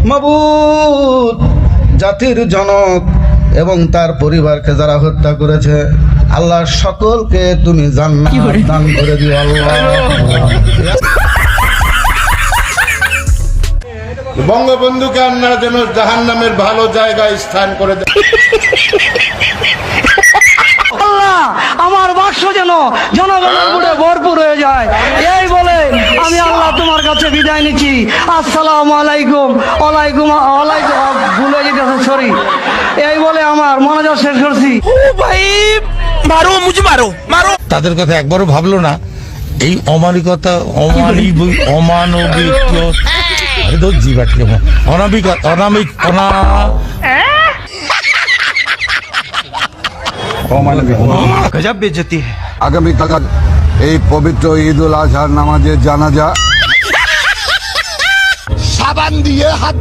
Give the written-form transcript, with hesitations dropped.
মাবুদ, জাতির জনক এবং তার পরিবারকে যারা হত্যা করেছে, আল্লাহ সকলকে তুমি জান্নাত দান করে দিও আল্লাহ। বঙ্গবন্ধুকে আপনারা যেন জাহান্নামের ভালো জায়গায় স্থান করে দেন। আল্লাহ, আমার বাক্স যেন জনগণের বুড়ে ভরপুর হয়ে যায়, এই বলে আমি আল্লাহ তোমার কাছে বিদায় নিচ্ছি। আসসালামু আলাইকুম। ওয়ালাইকুম ওয়ালাইকুম, ভুলে যেতেছে, সরি। এই বলে আমার মনোযোগ শেষ করছি। তাদের কথা একবারও ভাবলো না। এই অমানবিকতা, অমানবিক আগামীকাল এই পবিত্র ঈদ উল আজহার নামাজের জানাজা সাবান দিয়ে হাত